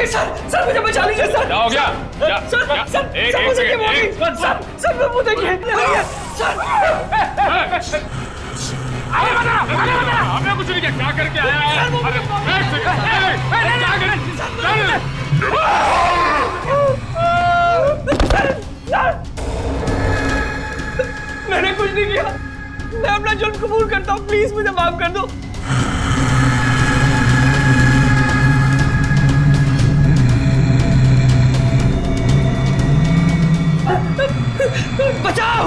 Sir sir मुझे बचा लीजिए सर। क्या हो गया? सर मुझे क्या बोलिए सर वो देखिए सर। अरे बता हमें कुछ नहीं किया, क्या करके आया है? मैंने कुछ नहीं किया, मैं अपना जुर्म कबूल करता हूँ, प्लीज मुझे माफ कर दो। बचाओ।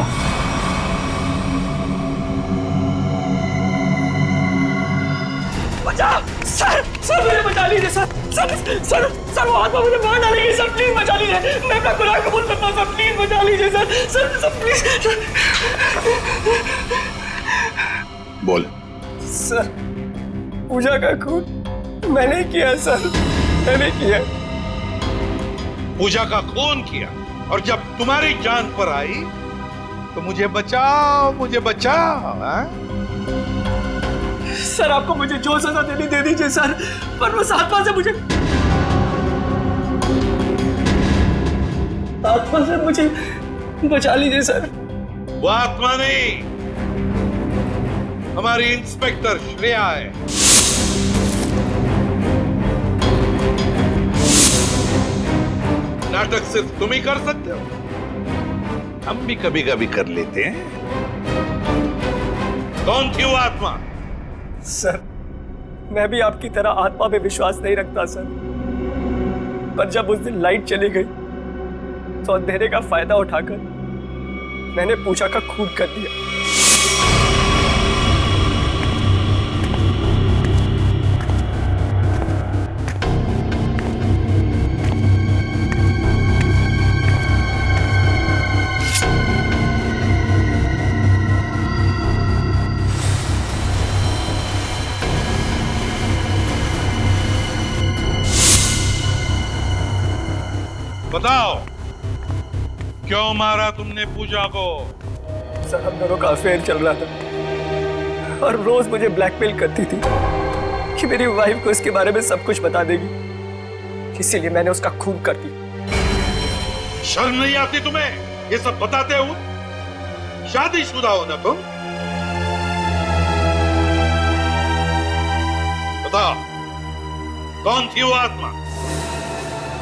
बचाओ सर सर मुझे बचा लीजिए सर। सर सर सर वो आत्मा मुझे मार डालेगी सर, प्लीज बचा लीजिए। मैं अपना गुनाह कबूल करता हूँ सर, प्लीज बचा लीजिए सर। Sir sir please. बोल। सर पूजा का खून मैंने किया सर, मैंने किया। पूजा का खून किया और जब तुम्हारी जान पर आई तो मुझे बचाओ, मुझे बचाओ। सर आपको मुझे जो सजा देनी दे दीजिए सर, पर उस आत्मा से मुझे मुझे बचा लीजिए सर। वो आत्मा नहीं, हमारी इंस्पेक्टर श्रेया है। नाटक सिर्फ तुम ही कर सकते हो, हम भी कभी कभी कर लेते हैं। कौन थी वो आत्मा? सर मैं भी आपकी तरह आत्मा पे विश्वास नहीं रखता सर, पर जब उस दिन लाइट चली गई तो अंधेरे का फायदा उठाकर मैंने पूजा का खून कर दिया। बताओ क्यों मारा तुमने पूजा को? सर हम दोनों का अफेयर चल रहा था और रोज मुझे ब्लैकमेल करती थी कि मेरी वाइफ को इसके बारे में सब कुछ बता देगी, इसीलिए मैंने उसका खून कर दिया। शर्म नहीं आती तुम्हें ये सब बताते हो? शादीशुदा हो ना तुम? बताओ कौन थी वो आत्मा?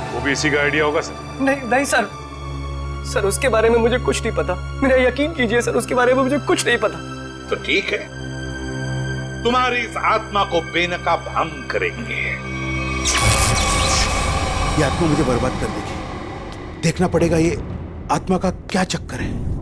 वो भी इसी का आइडिया होगा सर। नहीं नहीं सर, सर उसके बारे में मुझे कुछ नहीं पता, मेरा यकीन कीजिए सर, उसके बारे में मुझे कुछ नहीं पता। तो ठीक है, तुम्हारी इस आत्मा को बेनकाब हम करेंगे। ये आत्मा मुझे बर्बाद कर देगी, देखना पड़ेगा ये आत्मा का क्या चक्कर है।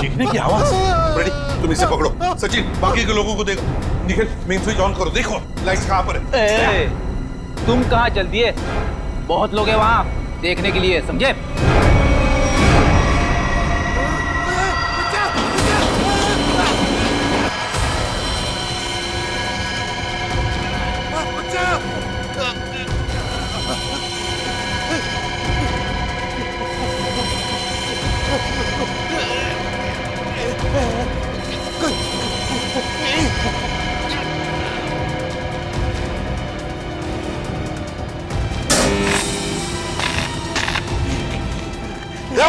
चीखने की आवाज। रेडी, तुम इसे पकड़ो। सचिन बाकी के लोगों को देखो। निखिल मेन स्विच ऑन करो, देखो लाइट्स कहां पर है। तुम कहां चल दिए? बहुत लोग हैं वहां देखने के लिए, समझे?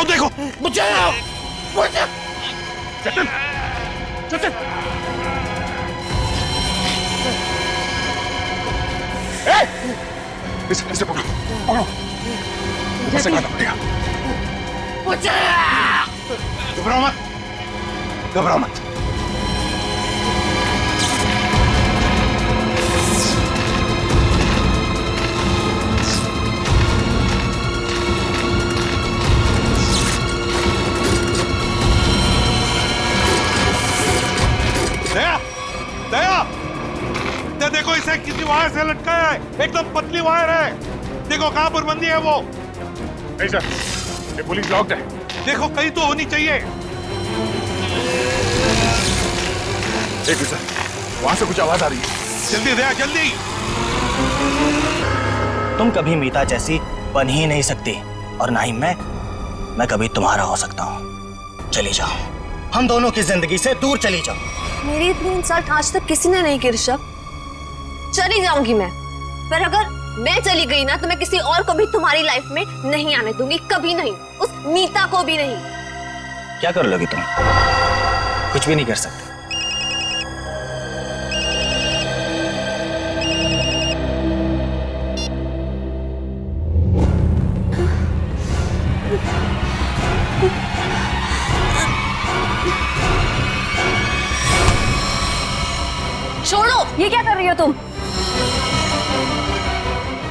देखो बचाओ, बचाओ। चेतन, चेतन। इसे पकड़ो, पकड़ो। इसे काटना पड़ेगा। घबराओ मत, घबराओ मत। वायर से लटकाया है, एकदम पतली वायर है। देखो कहां पर बंदी है वो। नहीं सर, ये पुलिस लॉक्ड है। देखो कहीं तो होनी चाहिए। देखो सर, वहां से कुछ आवाज आ रही है। जल्दी दया, जल्दी। तुम कभी मीता जैसी बन ही नहीं सकती और ना ही मैं कभी तुम्हारा हो सकता हूँ। चली जाओ, हम दोनों की जिंदगी से दूर चली जाओ। मेरी इतनी इंसल्ट आज तक किसी ने नहीं की ऋषभ। चली जाऊंगी मैं, पर अगर मैं चली गई ना तो मैं किसी और को भी तुम्हारी लाइफ में नहीं आने दूंगी, कभी नहीं, उस मीता को भी नहीं। क्या कर लोगी तुम? कुछ भी नहीं कर सकते। छोड़ो, ये क्या कर रही हो तुम?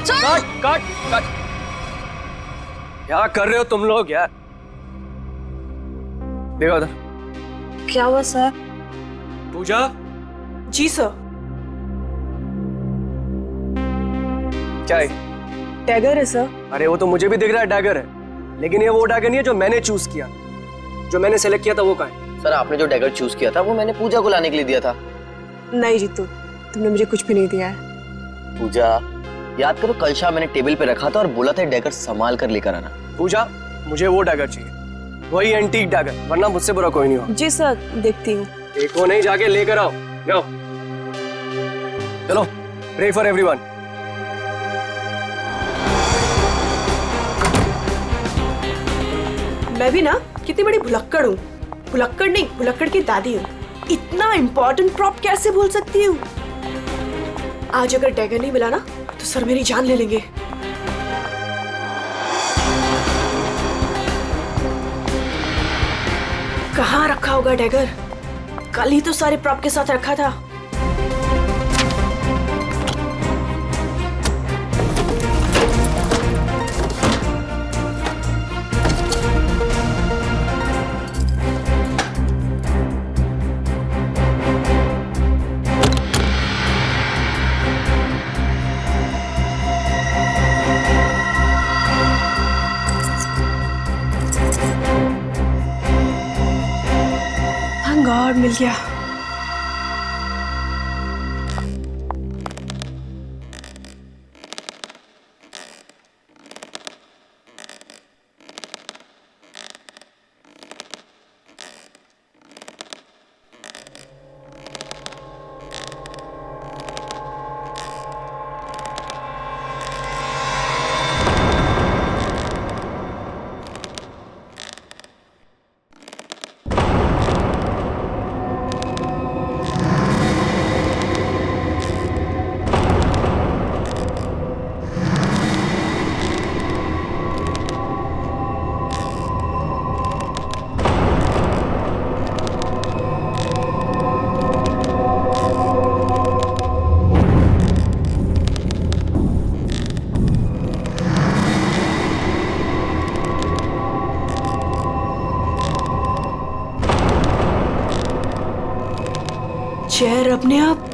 छोड़ो। Cut cut cut. क्या कर रहे हो तुम लोग यार? देखो उधर। क्या हुआ सर? पूजा, जी सर। क्या है? टैगर है सर। अरे वो तो मुझे भी दिख रहा है डैगर है, लेकिन ये वो डैगर नहीं है जो मैंने चूज किया। जो मैंने सेलेक्ट किया था वो कहाँ है? सर आपने जो डैगर चूज किया था वो मैंने पूजा को लाने के लिए दिया था। नहीं जीतू, तुमने मुझे कुछ भी नहीं दिया है। पूजा, याद करो कल शाम मैंने टेबल पे रखा था और बोला था डैगर संभाल कर लेकर आना। पूजा, मुझे वो डैगर चाहिए, वही एंटीक डैगर, वरना मुझसे बुरा कोई नहीं हो। जी सर, देखती हूँ। देखो नहीं, जाके लेकर आओ। जाओ, चलो, प्रे फॉर एवरीवन। मैं भी ना कितनी बड़ी भुलक्कड़ हूँ। भुलक्कड़ नहीं, भुलक्कड़ की दादी हूँ। इतना इम्पोर्टेंट प्रॉप कैसे भूल सकती हूँ? आज अगर डैगर नहीं मिला ना तो सर मेरी जान ले लेंगे। कहाँ रखा होगा डैगर? कल ही तो सारे प्रॉप के साथ रखा था। गॉड, मिल गया। चेयर अपने आप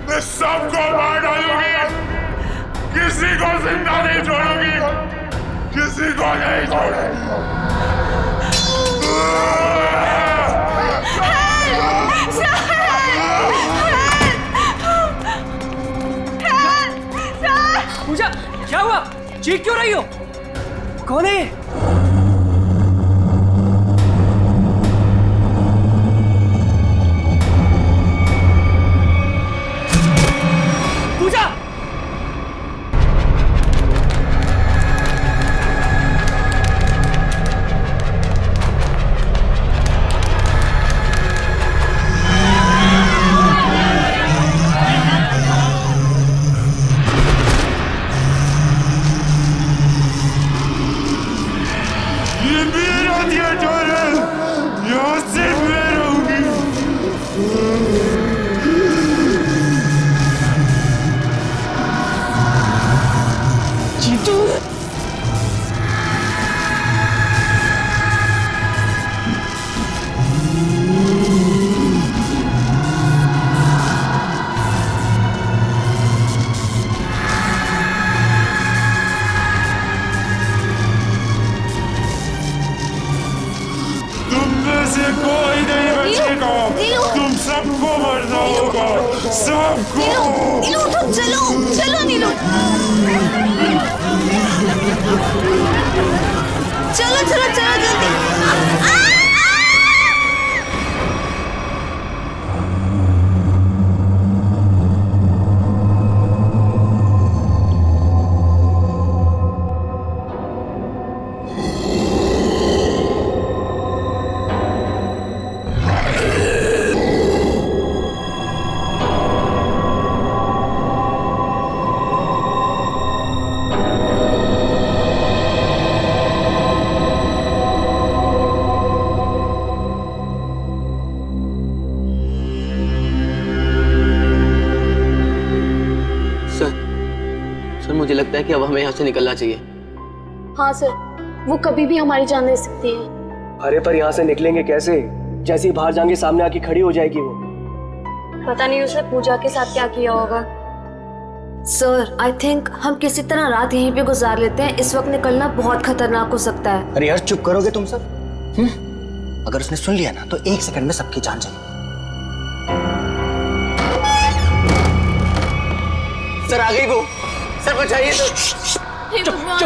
मैं सबको मार डालूंगी, किसी को जिंदा नहीं छोड़ूंगी, किसी को नहीं छोड़ूंगी। पूजा, क्या हुआ? चीख क्यों रही हो? कौन है? पूजा! ये मेरा थिएटर है, यहाँ सिर्फ मैं रहूंगी। जीतू! तुम में से कोई नहीं बचेगा, नीलू! तुम सबको मरना होगा, सबको। नीलू उठो, चलो चलो नीलू, चलो चलो चलो जल्दी। सर मुझे लगता है कि अब हमें यहाँ से निकलना चाहिए। हाँ सर, वो कभी भी हमारी जान ले सकती है। अरे पर यहाँ से निकलेंगे कैसे? जैसे ही बाहर जाएंगे सामने आके खड़ी हो जाएगी वो। पता नहीं उसने पूजा के साथ क्या किया होगा। सर आई थिंक हम किसी तरह रात यहीं पे गुजार लेते हैं। इस वक्त निकलना बहुत खतरनाक हो सकता है। अरे यार चुप करोगे तुम सब? अगर उसने सुन लिया ना तो 1 सेकंड में सबकी जान जाएगी। सर आ गई वो। सर बचाइए तो। हे भगवान,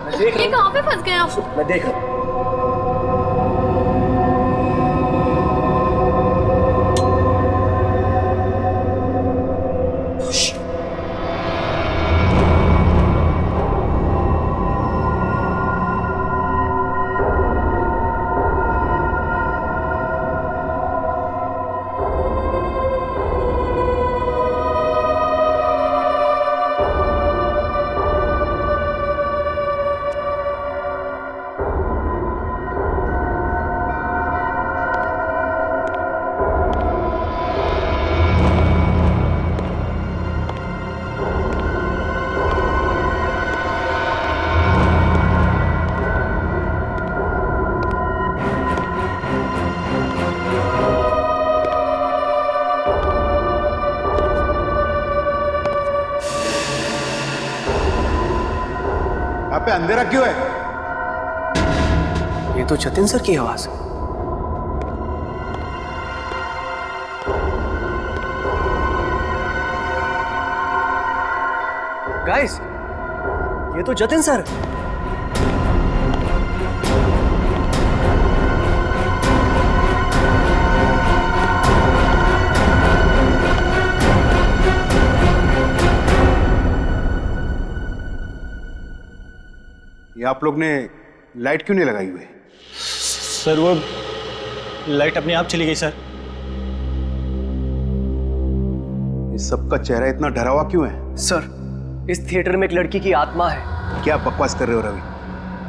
मैं देख ये रहा कहाँ पे फंस गए आप? हूँ, मैं देख रहा हूँ। यहाँ पे अंधेरा क्यों है? ये तो जतिन सर की आवाज है। गाइस, ये तो जतिन सर। ये आप लोग ने लाइट क्यों नहीं लगाई हुई? सर वो लाइट अपने आप चली गई सर। इस सबका चेहरा इतना डरा हुआ क्यों है? सर, इस थिएटर में एक लड़की की आत्मा है। क्या बकवास कर रहे हो रवि?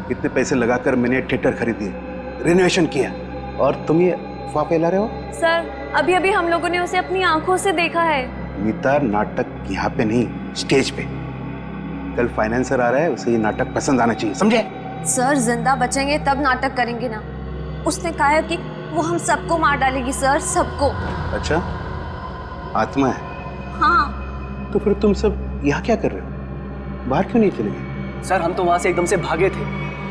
कितने पैसे लगाकर मैंने थिएटर खरीदी, रिनोवेशन किया, और तुम ये अफवाह फैला रहे हो? सर, अभी अभी हम लोगों ने उसे अपनी आंखों से देखा है। नीता, नाटक यहाँ पे नहीं, स्टेज पे। कल फाइनेंसर आ रहा है, उसे ये नाटक पसंद आना चाहिए, समझे? सर जिंदा बचेंगे तब नाटक करेंगे ना। उसने कहा है कि वो हम सबको मार डालेगी सर, सबको। अच्छा, आत्मा है? हाँ। तो फिर तुम सब यहाँ क्या कर रहे हो? बाहर क्यों नहीं चले गए? सर हम तो वहां से एकदम से भागे थे,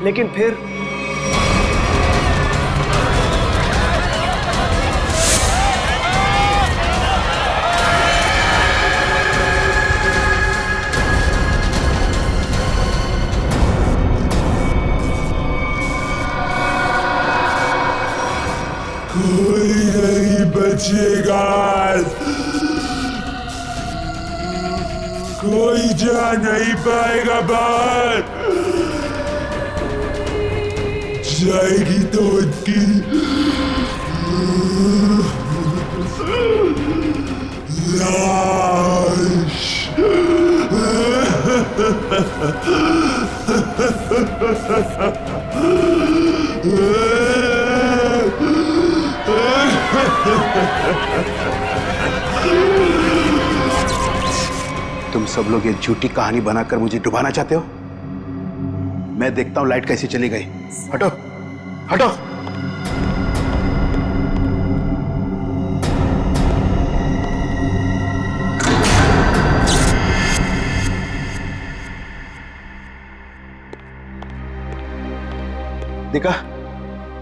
लेकिन फिर कोई नहीं बचेगा, कोई जा नहीं पाएगा बाहर। जाएगी तो उनकी लाश। तुम सब लोग ये झूठी कहानी बनाकर मुझे डुबाना चाहते हो? मैं देखता हूं लाइट कैसी चली गई। हटो, हटो। देखा,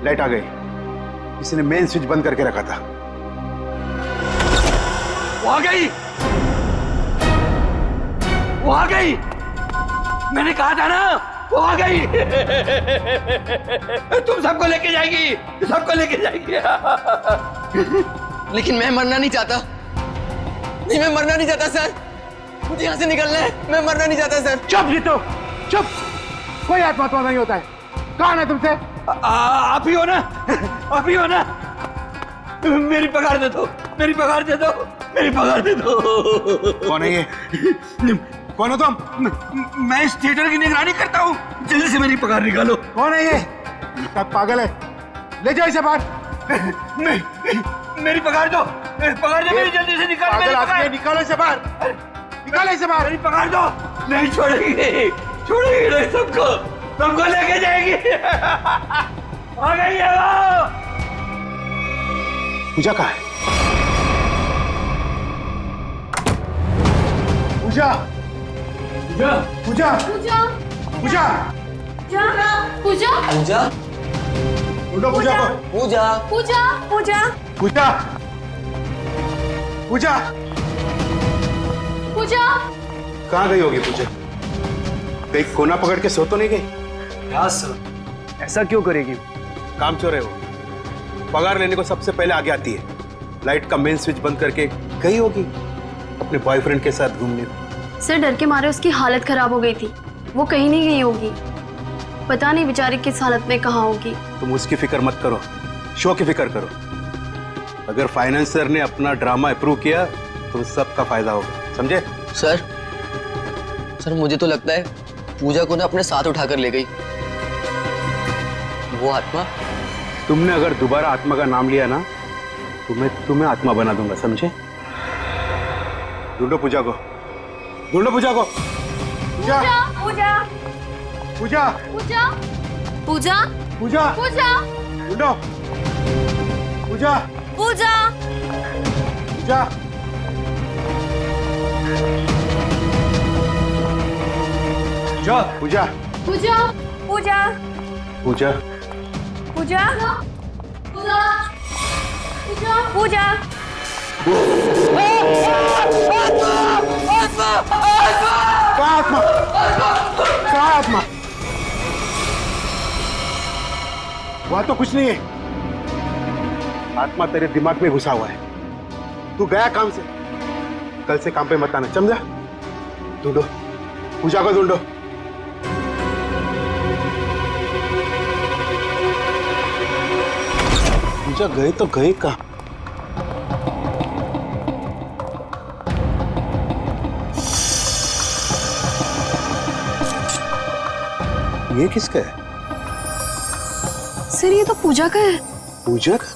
लाइट आ गई। किसी ने मेन स्विच बंद करके रखा था। वो आ गई, वो आ गई। मैंने कहा था ना, वो आ गई। तुम सबको लेके जाएगी, सबको लेके जाएगी। लेकिन मैं मरना नहीं चाहता। नहीं, मैं मरना नहीं चाहता सर। मुझे यहाँ से निकलना है। मैं मरना नहीं चाहता सर। चुप जीतो, चुप। कोई आत्मा नहीं होता है। कौन है तुमसे? आप ही हो ना, आप ही हो ना। मेरी पगार दे दो, मेरी पगार दे दो, मेरी पगार दे दो। कौन है ये? कौन हो तुम? मैं इस थिएटर की निगरानी करता हूँ। जल्दी से मेरी पगार निकालो। कौन है ये? पागल है, ले जाओ इसे बाहर। मेरी पगार दो, पगार दो मेरी, जल्दी से निकालो मेरी पगार। निकालो इसे बाहर, निकालो इसे बाहर। मेरी पगार दो। नहीं छोड़ेगी, छोड़ेगी नहीं सबको, सबको लेके जाएगी। आ गई है वो। पूजा कहाँ है? पूजा, पूजा, पूजा, पूजा पूजा, पूजा पूजा ढूंढो पूजा को। पूजा पूजा पूजा पूजा, पूजा पूजा कहाँ गई होगी पूजा? कहीं कोना पकड़ के सो तो नहीं गई? सर, ऐसा क्यों करेगी? काम चोर है वो। पगार लेने को सबसे पहले आगे आती है। लाइट का मेन स्विच बंद करके गई होगी अपने बॉयफ्रेंड के साथ घूमने। सर डर के मारे उसकी हालत खराब हो गई थी, वो कहीं नहीं गई होगी। पता नहीं बेचारी किस हालत में कहाँ होगी। तुम उसकी फिक्र मत करो, शो की फिक्र करो। अगर फाइनेंसर ने अपना ड्रामा अप्रूव किया तो सबका फायदा होगा, समझे? सर मुझे तो लगता है पूजा को ना अपने साथ उठाकर ले गई वो आत्मा। तुमने अगर दोबारा आत्मा का नाम लिया ना तो मैं तुम्हें आत्मा बना दूंगा, समझे? ढूंढो पूजा को, ढूंढो पूजा को। पूजा, पूजा पूजा, पूजा पूजा पूजा, पूजा ढूंढो पूजा, पूजा पूजा। पूजा, पूजा पूजा पूजा, पूजा पूजा पूजा कहाँ आत्मा? कहाँ आत्मा? वहां तो कुछ नहीं है। आत्मा तेरे दिमाग में घुसा हुआ है। तू गया काम से, कल से काम पे मत आना, समझा? ढूंढो पूजा को, ढूंढो। पूजा गए तो गए कहाँ? ये किसका है? सर ये तो पूजा का है। पूजा का?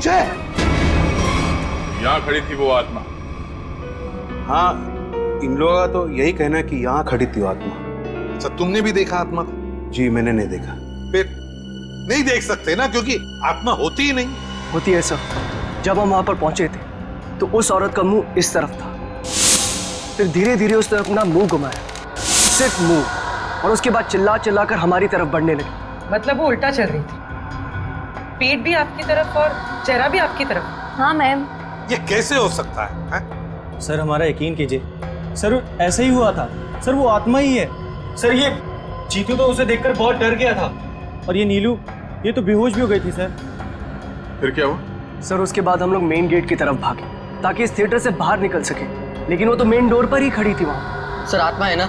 पहुंचे? यहाँ खड़ी थी वो आत्मा। हाँ, इन लोगों का तो यही कहना है कि यहाँ खड़ी थी वो आत्मा। अच्छा, तुमने भी देखा आत्मा को? जी मैंने नहीं देखा। फिर नहीं देख सकते ना, क्योंकि आत्मा होती ही नहीं। होती है सर। जब हम वहां पर पहुंचे थे तो उस औरत का मुंह इस तरफ था, फिर धीरे धीरे उसने अपना मुंह घुमाया, सिर्फ मुंह, और उसके बाद चिल्ला चिल्ला कर हमारी तरफ बढ़ने लगी। मतलब वो उल्टा चल रही थी, पेट भी आपकी तरफ और चेहरा भी आपकी तरफ। हाँ मैम। ये कैसे हो सकता है? सर हमारा यकीन कीजिए, सर ऐसा ही हुआ था। सर वो आत्मा ही है। सर ये चीतू तो उसे देखकर बहुत डर गया था, और ये नीलू ये तो बेहोश भी हो गई थी सर। फिर क्या हुआ? सर उसके बाद हम लोग मेन गेट की तरफ भागे ताकि इस थिएटर से बाहर निकल सके, लेकिन वो तो मेन डोर पर ही खड़ी थी वहां। सर आत्मा है ना,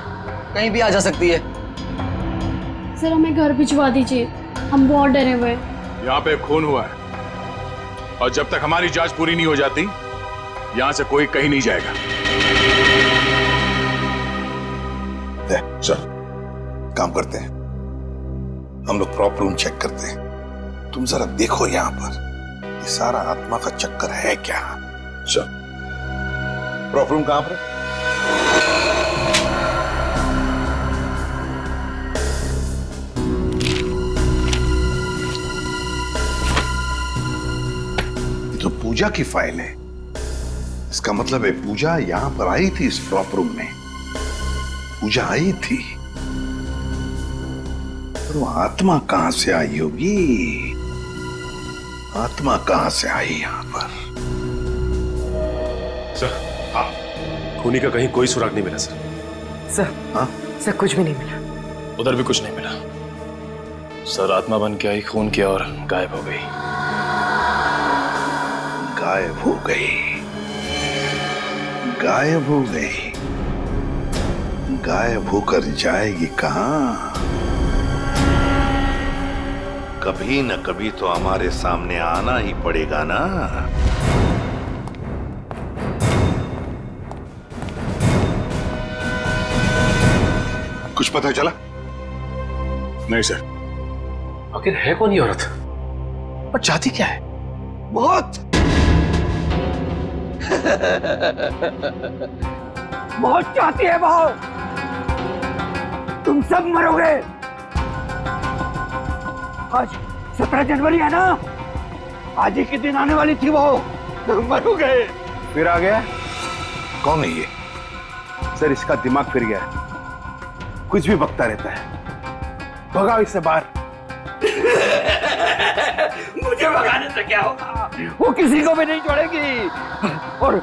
कहीं भी आ जा सकती है। सर हमें घर भिजवा दीजिए, हम बहुत डरे हुए हैं। यहाँ पे खून हुआ है, और जब तक हमारी जांच पूरी नहीं हो जाती यहाँ से कोई कहीं नहीं जाएगा। चल काम करते हैं, हम लोग प्रॉप रूम चेक करते हैं। तुम जरा देखो यहाँ पर ये सारा आत्मा का चक्कर है क्या। चल प्रॉप रूम कहां पर है? ये तो पूजा की फाइल है। इसका मतलब है पूजा यहां पर आई थी, इस प्रॉप रूम में पूजा आई थी। पर वो आत्मा कहां से आई होगी? आत्मा कहां से आई यहां पर? सर, खूनी का कहीं कोई सुराग नहीं मिला सर। सर हाँ? सर कुछ भी नहीं मिला। उधर भी कुछ नहीं मिला सर। आत्मा बन के आई, खून किया और गायब हो गई। गायब हो गई, गायब हो गई। गायब होकर जाएगी कहां? कभी न कभी तो हमारे सामने आना ही पड़ेगा ना। कुछ पता चला? नहीं सर। आखिर है कौन ये औरत और चाहती क्या है? बहुत बहुत चाहती है वो। तुम सब मरोगे। आज 17 जनवरी है ना, आज ही के दिन आने वाली थी वो। मरोगे। फिर आ गया। कौन है ये? सर इसका दिमाग फिर गया है, कुछ भी बकता रहता है। भगाओ इससे बाहर। मुझे भगाने से क्या होगा? वो किसी को भी नहीं छोड़ेगी, और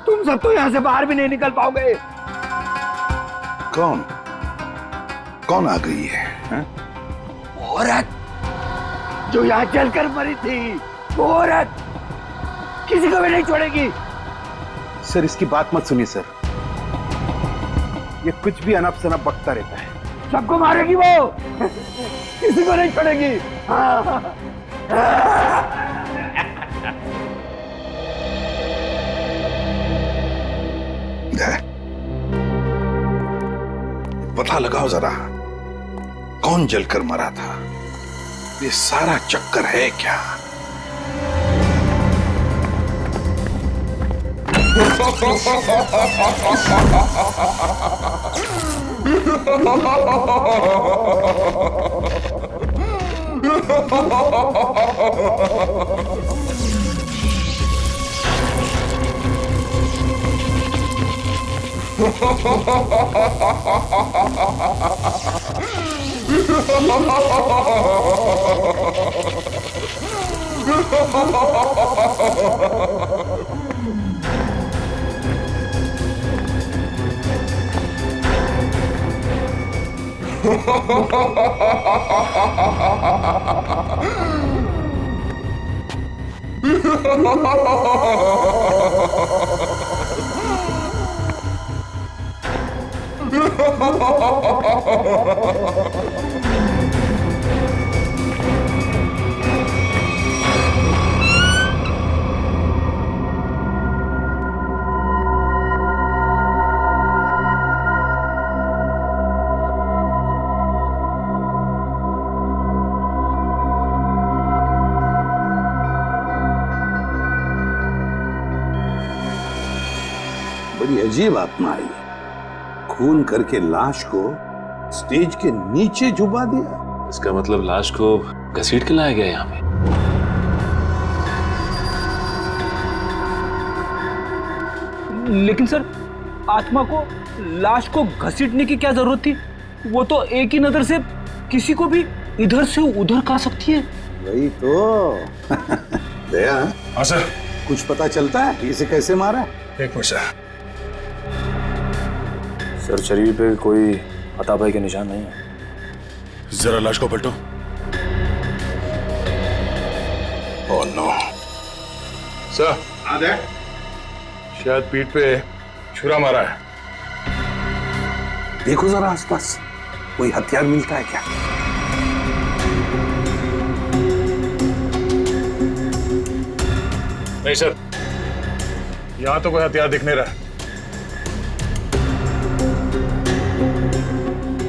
तुम सब तो यहाँ से बाहर भी नहीं निकल पाओगे। कौन कौन आ गई है? औरत जो यहाँ जलकर मरी थी, वो औरत किसी को भी नहीं छोड़ेगी। सर इसकी बात मत सुनिए सर, ये कुछ भी अनप शनप बकता रहता है। सबको मारेगी वो, किसी को नहीं छोड़ेगी। हाँ। पता लगाओ जरा, कौन जलकर मरा था? ये सारा चक्कर है क्या? बड़ी अजीब आत्मा आई, खून करके लाश को स्टेज के नीचे छुपा दिया। इसका मतलब लाश को घसीट के लाया गया यहाँ पे। लेकिन सर, आत्मा को लाश को घसीटने की क्या जरूरत थी? वो तो एक ही नजर से किसी को भी इधर से उधर कर सकती है। वही तो। दया, हाँ सर। कुछ पता चलता है कि इसे कैसे मारा? एक मिनट सर। सर शरीर पे कोई हाथापाई के निशान नहीं है। जरा लाश को पलटो। Oh no sir. हाँ दया, शायद पीठ पे छुरा मारा है। देखो जरा आसपास, कोई हथियार मिलता है क्या? नहीं सर, यहां तो कोई हथियार दिख नहीं रहा।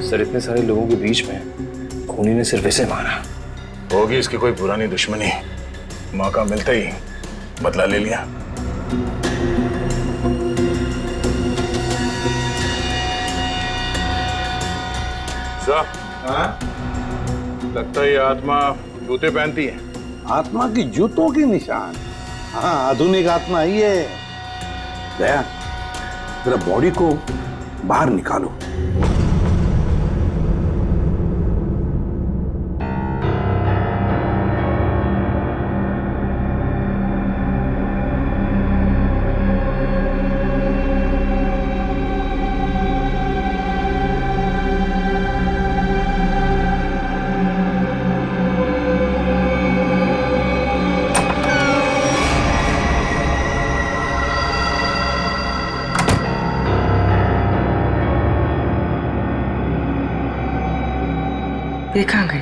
सर इतने सारे लोगों के बीच में खूनी ने सिर्फ इसे मारा। होगी इसकी कोई पुरानी दुश्मनी, मौका मिलते ही बदला ले लिया। सर, हाँ? लगता है ये आत्मा जूते पहनती है। आत्मा की जूतों के निशान? हाँ, आधुनिक आत्मा ही है। दया, जरा बॉडी को बाहर निकालो। ये कहाँ गई?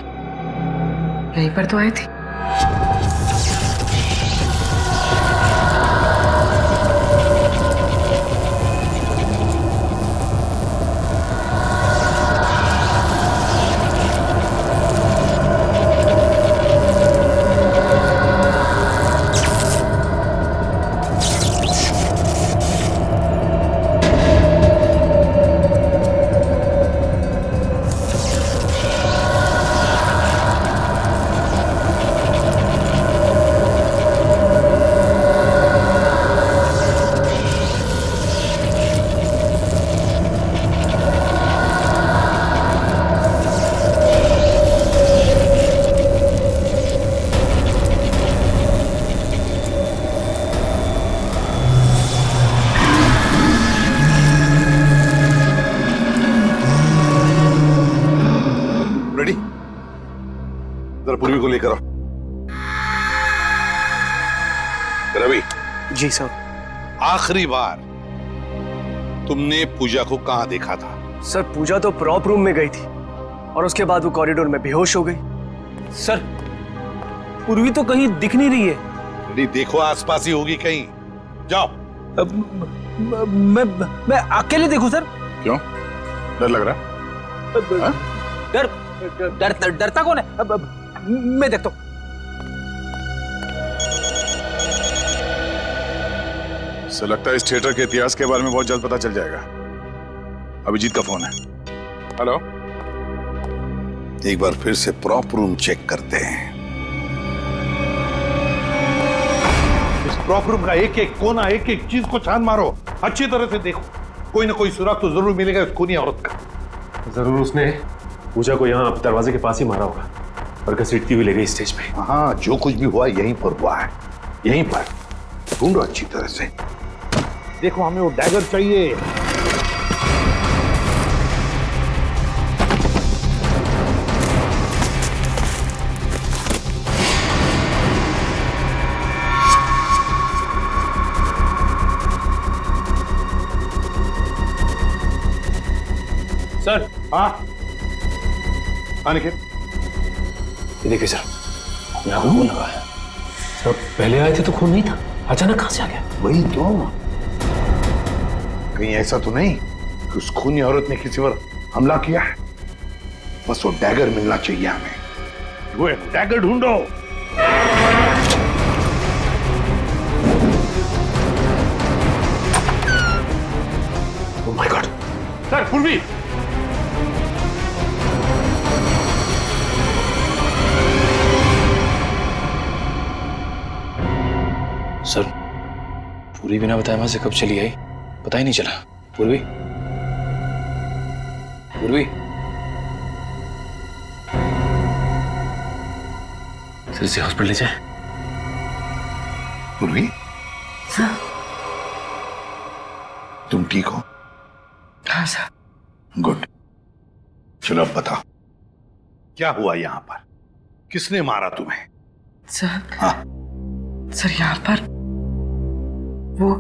यहीं पर तो आई थी। पूर्वी को लेकर आओ। रवि। जी सर। आखिरी बार तुमने पूजा को कहां देखा था? सर, पूजा तो प्रॉप रूम में गई थी और उसके बाद वो कॉरिडोर में बेहोश हो गई। सर, पूर्वी तो कहीं दिख नहीं रही है। नहीं, देखो आसपास ही होगी कहीं। जाओ। मैं अकेले देखूं सर? क्यों, डर लग रहा? डरता कौन है? मैं देखता हूं। सर, लगता है इस थिएटर के इतिहास के बारे में बहुत जल्द पता चल जाएगा। अभिजीत का फोन है। हेलो। एक बार फिर से प्रॉप रूम चेक करते हैं। इस प्रॉप रूम का एक एक कोना, एक एक चीज को छान मारो, अच्छी तरह से देखो। कोई ना कोई सुराग तो जरूर मिलेगा उस खूनी औरत का। जरूर उसने पूजा को यहाँ दरवाजे के पास ही मारा होगा और घसीटती हुई ले गई स्टेज पे। हाँ, जो कुछ भी हुआ यहीं पर हुआ है, यहीं पर। ढूंढो अच्छी तरह से। देखो, हमें वो डैगर चाहिए। सर। हाँ, आने के। ये देखिए सर, यहाँ पे खून लगा है। सर, पहले आए थे तो खून नहीं था, अचानक कहाँ से आ गया? वही तो। कहीं ऐसा तो नहीं कि उस खूनी औरत ने किसी पर हमला किया है? बस वो डैगर मिलना चाहिए हमें। वो डैगर ढूंढो। पूर्वी। सर, पूरी बिना बताए वहां से कब चली आई पता ही नहीं चला। पूर्वी, पूर्वी, सर इसे हॉस्पिटल ले जाए। पूर्वी, तुम ठीक हो? हाँ सर। गुड। चलो अब बताओ, क्या हुआ यहाँ पर? किसने मारा तुम्हें? सर, हाँ, सर यहाँ पर वो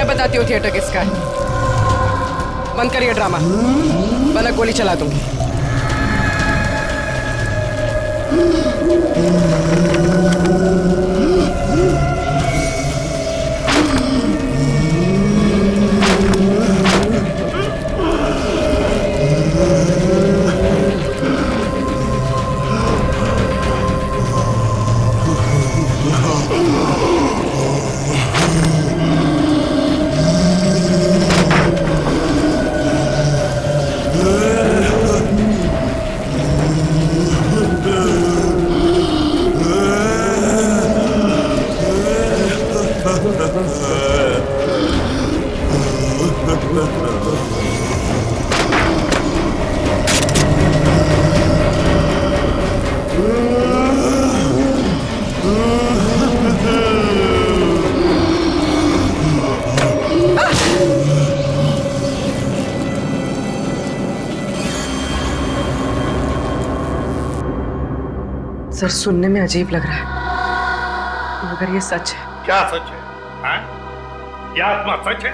बताती हूँ थिएटर किसका है। बंद करिए ड्रामा, वरना गोली चला दूंगी। सर सुनने में अजीब लग रहा है, मगर ये सच है। क्या सच है? हाँ? ये आत्मा सच है?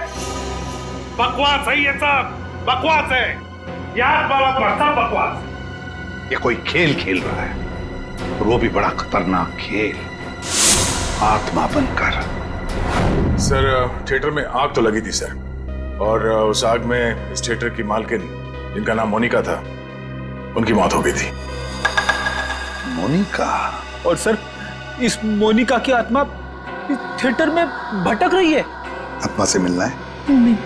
बकवास है ये सब, बकवास है। ये आत्मा सब बकवास है। ये कोई खेल खेल रहा है, और वो भी बड़ा खतरनाक खेल, आत्मा बनकर। सर थिएटर में आग तो लगी थी सर, और उस आग में इस थिएटर की मालकिन जिनका नाम मोनिका था, उनकी मौत हो गई थी। मोनिका? और सर इस मोनिका की आत्मा इस थिएटर में भटक रही है। आत्मा से मिलना है? नहीं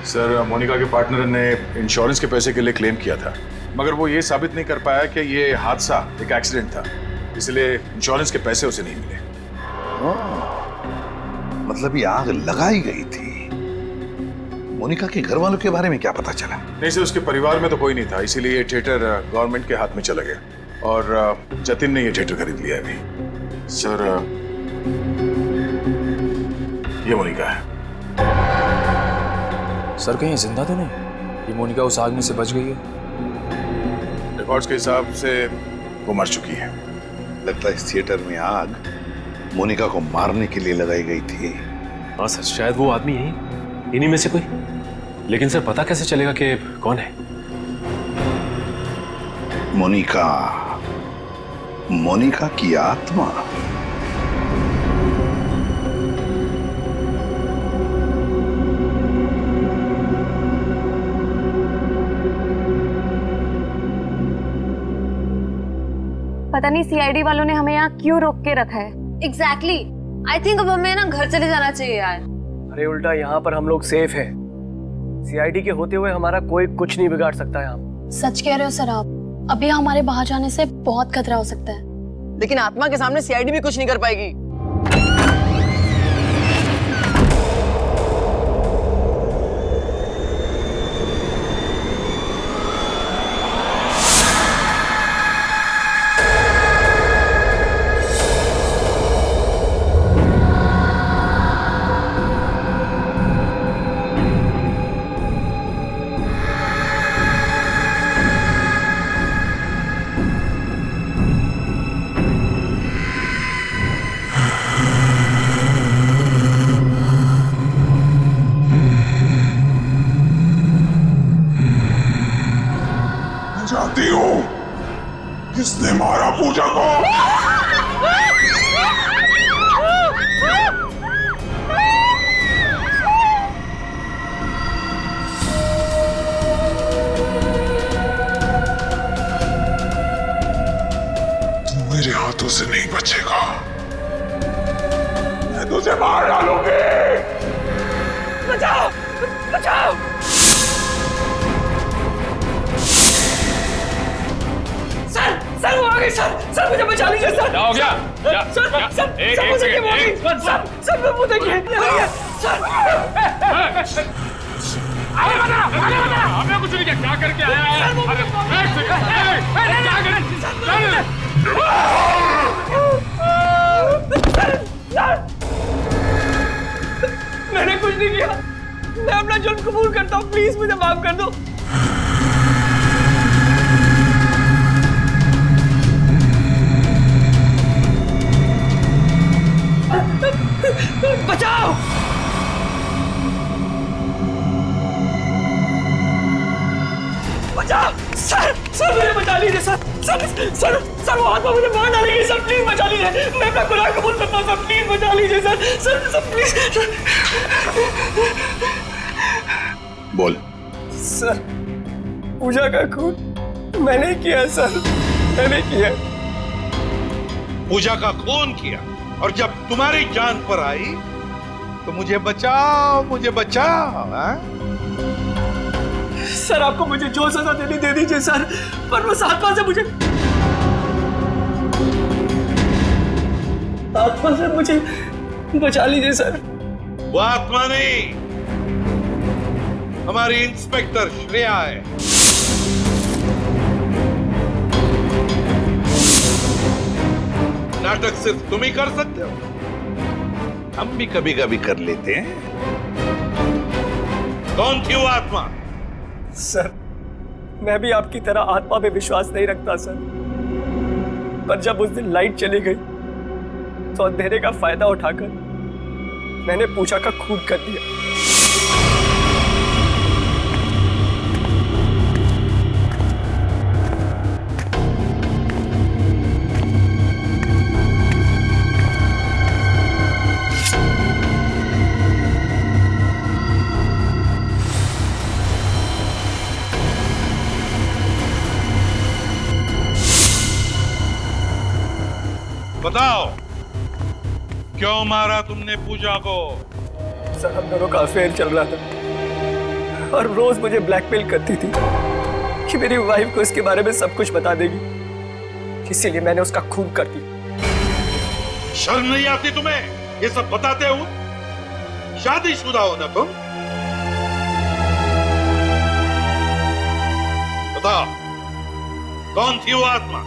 सर, मोनिका के पार्टनर ने इंश्योरेंस के पैसे के लिए क्लेम किया था, मगर वो ये साबित नहीं कर पाया कि ये हादसा एक एक्सीडेंट था, इसलिए इंश्योरेंस के पैसे उसे नहीं मिले। मतलब ये आग लगाई गई थी। मोनिका के घर वालों के बारे में क्या पता चला? नहीं सर, उसके परिवार में तो कोई नहीं था, इसीलिए ये थिएटर गवर्नमेंट के हाथ में चला गया, और जतिन ने ये थिएटर खरीद लिया अभी। सर ये मोनिका है। सर कहीं जिंदा तो नहीं? ये मोनिका उस आग में से बच गई है? रिकॉर्ड्स के हिसाब से वो मर चुकी है। लगता है इस थिएटर में आग मोनिका को मारने के लिए लगाई गई थी। हाँ सर, शायद वो आदमी यही, इन्हीं में से कोई। लेकिन सर पता कैसे चलेगा कि कौन है? मोनिका की आत्मा। पता नहीं सीआईडी वालों ने हमें यहाँ क्यों रोक के रखा है। एग्जैक्टली आई थिंक अब हमें ना घर चले जाना चाहिए यार। अरे उल्टा यहाँ पर हम लोग सेफ हैं। सीआईडी के होते हुए हमारा कोई कुछ नहीं बिगाड़ सकता यहाँ। सच कह रहे हो सर आप, अभी हमारे बाहर जाने से बहुत खतरा हो सकता है। लेकिन आत्मा के सामने सीआईडी भी कुछ नहीं कर पाएगी। किसने मारा पूजा को? तू मेरे हाथों से नहीं बचेगा। मैं तुझे मार डालूंगी। बचाओ बचाओ। सर वो आ गई सर मुझे बचा लीजिए सर। क्या हो गया? सर मुझे क्या हो गई? सर वो देखिए सर। हमें कुछ नहीं किया, क्या करके आया है? मैंने कुछ नहीं किया, मैं अपना जुर्म कबूल करता हूँ, प्लीज मुझे माफ कर दो। बचाओ। बचाओ सर मुझे बचा लीजिए सर वो आत्मा मुझे मार डालेगी सर, प्लीज बचा लीजिए। मैं अपना गुनाह कबूल करता हूँ सर, प्लीज बचा लीजिए सर प्लीज। बोल। सर पूजा का खून मैंने किया सर, मैंने किया। पूजा का खून किया और जब तुम्हारी जान पर आई तो मुझे बचाओ हाँ? सर आपको मुझे जो सजा देनी दे दीजिए सर, पर वो आत्मा से मुझे बचा लीजिए सर। वो आत्मा नहीं, हमारी इंस्पेक्टर श्रेया है। नाटक सिर्फ तुम ही कर सकते हो, हम भी कभी कभी कर लेते हैं। कौन थी वो आत्मा? सर मैं भी आपकी तरह आत्मा पे विश्वास नहीं रखता सर, पर जब उस दिन लाइट चली गई तो अंधेरे का फायदा उठाकर मैंने पूजा का खून कर दिया। बताओ क्यों मारा तुमने पूजा को? सर हम दोनों का अफेयर चल रहा था और रोज मुझे ब्लैकमेल करती थी कि मेरी वाइफ को इसके बारे में सब कुछ बता देगी, इसीलिए मैंने उसका खून कर दिया। शर्म नहीं आती तुम्हें ये सब बताते हो? शादीशुदा हो ना तुम? बताओ कौन थी वो आत्मा?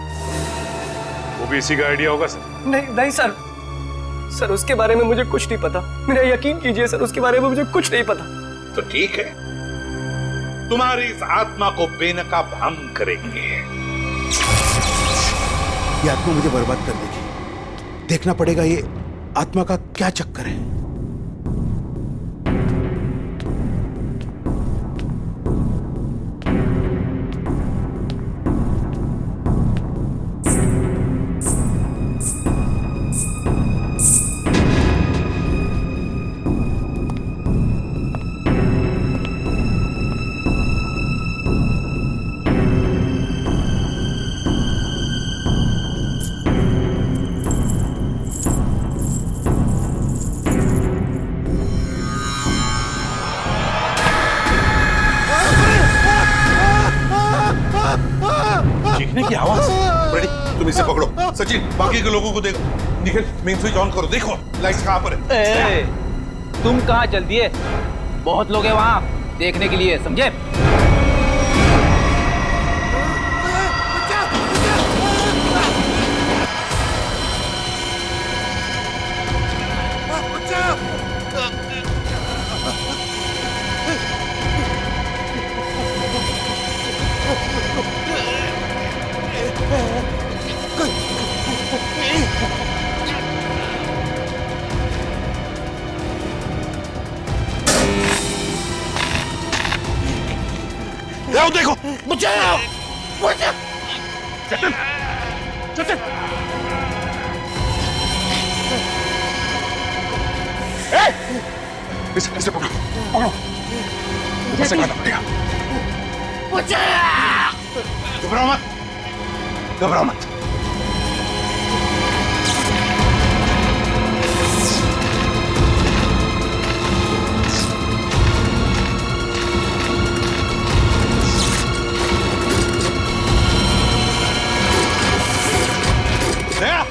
वो भी इसी का आइडिया होगा सर। नहीं सर उसके बारे में मुझे कुछ नहीं पता, मेरा यकीन कीजिए सर, उसके बारे में मुझे कुछ नहीं पता। तो ठीक है, तुम्हारी इस आत्मा को बेनकाब हम करेंगे। ये आत्मा मुझे बर्बाद कर देगी, देखना पड़ेगा ये आत्मा का क्या चक्कर है। चीखने की आवाज। रेडी, तुम इसे पकड़ो। सचिन बाकी के लोगों को देखो। निखिल मेन स्विच ऑन करो, देखो लाइट्स कहां पर है। तुम कहाँ चल दिए? बहुत लोग हैं वहाँ देखने के लिए, समझे? देखो, बचाओ! बचाओ! इसे पकड़ो पकड़ो, ऊपर से काटना पड़ेगा। घबराओ मत, घबराओ मत। दया,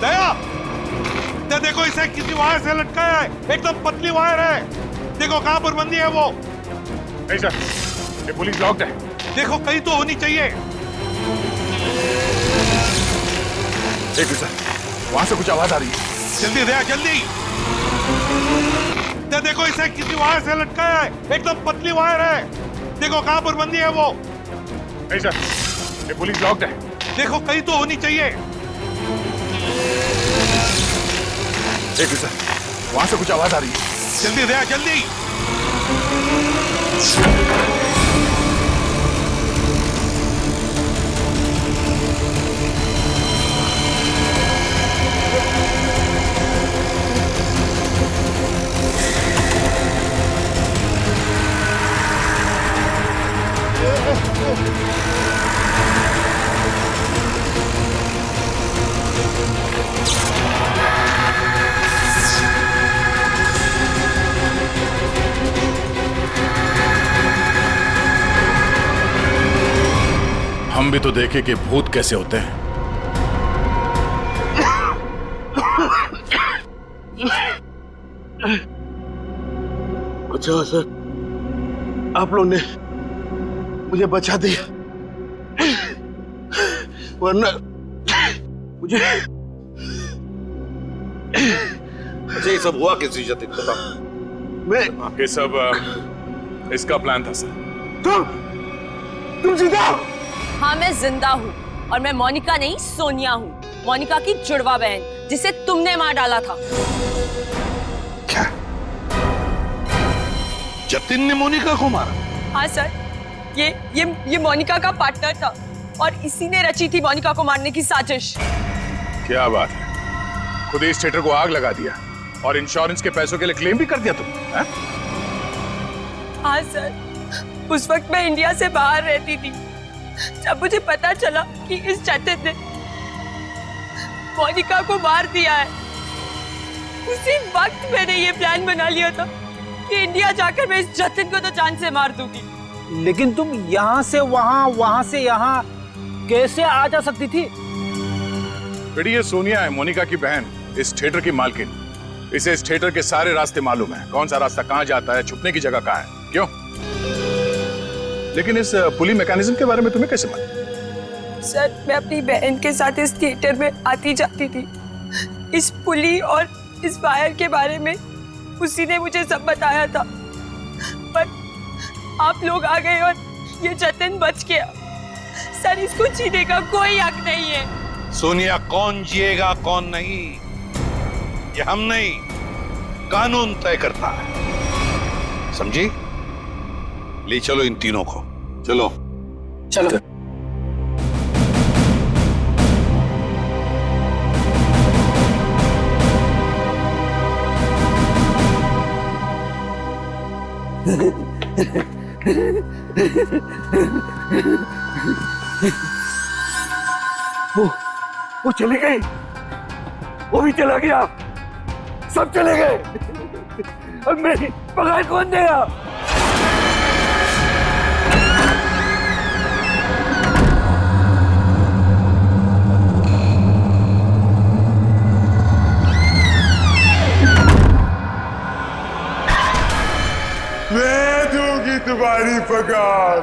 दया, देखो इसे किसी वायर से लटकाया है, एकदम पतली वायर है। देखो कहां पर बंदी है वो। नहीं सर, ये पुलिस लॉक्ड है। देखो कहीं तो होनी चाहिए। एक सर, वहां से कुछ आवाज आ रही है। जल्दी दया, जल्दी। देखो इसे किसी वायर से लटकाया है, एकदम पतली वायर है। देखो कहां पर बंदी है वो। नहीं सर, ये पुलिस लॉक्ड है। देखो कहीं तो होनी चाहिए। एक सर, वहां से कुछ आवाज आ रही है। जल्दी दया, जल्दी। हम भी तो देखे कि भूत कैसे होते हैं। अच्छा सर, आप लोग ने मुझे बचा दिया, वरना मुझे। अच्छा ये सब हुआ किसी जतिन, बताओ। मैं ये सब इसका प्लान था सर। तुम जिंदा हो? हाँ मैं जिंदा हूँ, और मैं मोनिका नहीं सोनिया हूँ, मोनिका की जुड़वा बहन, जिसे तुमने मार डाला था। क्या? जतिन ने मोनिका को मारा? हाँ सर, ये मोनिका का पार्टनर था, और इसी ने रची थी मोनिका को मारने की साजिश। क्या बात है, खुद इस थिएटर को आग लगा दिया और इंश्योरेंस के पैसों के लिए क्लेम भी कर दिया तुम? हाँ सर, उस वक्त मैं इंडिया से बाहर रहती थी। जब मुझे पता चला कि इस जतिन ने मोनिका को मार दिया है, उसी वक्त मैंने ये प्लान बना लिया था कि इंडिया जाकर मैं इस जतिन को तो जान से मार दूंगी। लेकिन तुम यहाँ से वहाँ, वहाँ से यहाँ कैसे आ जा सकती थी? बेटी ये सोनिया है, मोनिका की बहन, इस थिएटर की मालकिन। इसे इस थिएटर के सारे रास्ते मालूम है, कौन सा रास्ता कहाँ जाता है, छुपने की जगह कहाँ है। क्यों? लेकिन इस पुली मैकेनिज्म के बारे में तुम्हें कैसे मालूम? सर मैं अपनी बहन के साथ इस थिएटर में आती जाती थी। इस पुली और इस वायर के बारे में उसी ने मुझे सब बताया था, पर आप लोग आ गए और ये जतिन बच गया। सर इसको जीने का कोई हक नहीं है। सोनिया, कौन जिएगा कौन नहीं ये हम नहीं, कानून तय करता है, समझी? ले चलो इन तीनों को, चलो चलो। वो चले गए, वो भी चला गया, सब चले गए। अब मेरी पगार कौन देगा? मैं दूंगी तुम्हारी पगार।